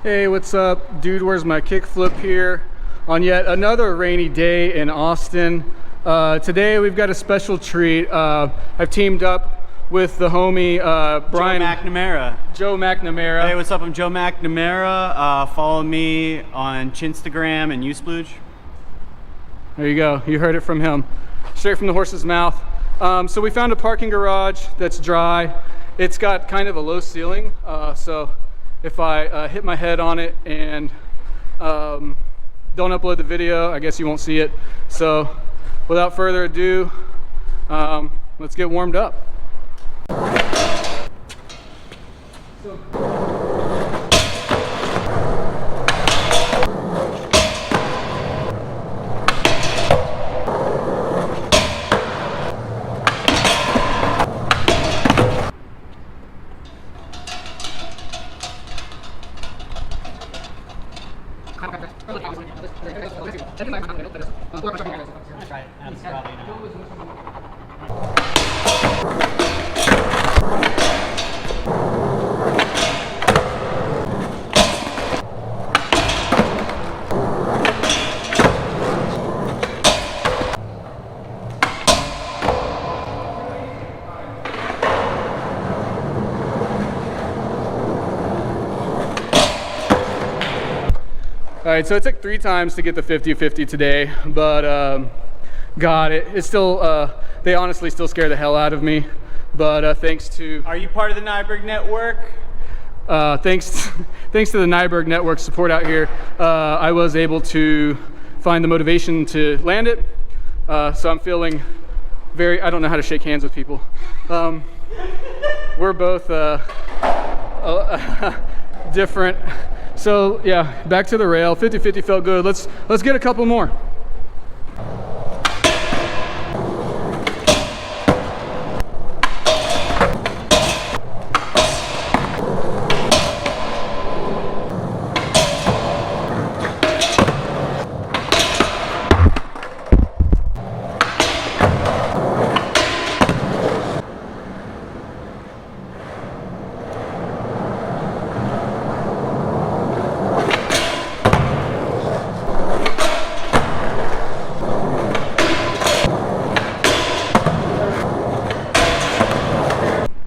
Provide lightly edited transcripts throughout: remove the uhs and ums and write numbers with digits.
Hey, what's up? Dude, where's my kickflip here on yet another rainy day in Austin. Today we've got a special treat. I've teamed up with the homie Brian Joe McNamara. Hey, what's up? I'm Joe McNamara. Follow me on Chinstagram and Usplooge. There you go. You heard it from him. Straight from the horse's mouth. So we found a parking garage that's dry. It's got kind of a low ceiling, so if I hit my head on it and don't upload the video, I guess you won't see it. So without further ado, let's get warmed up. All right, so it took 3 times to get the 50-50 today, but got it. It's still, they honestly still scare the hell out of me, but thanks to... Are you part of the Nyberg Network? Thanks to the Nyberg Network support out here, I was able to find the motivation to land it, so I'm feeling very, I don't know how to shake hands with people. We're both different. So yeah, back to the rail. 50-50 felt good. Let's get a couple more.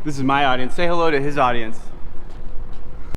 This is my audience. Say hello to his audience.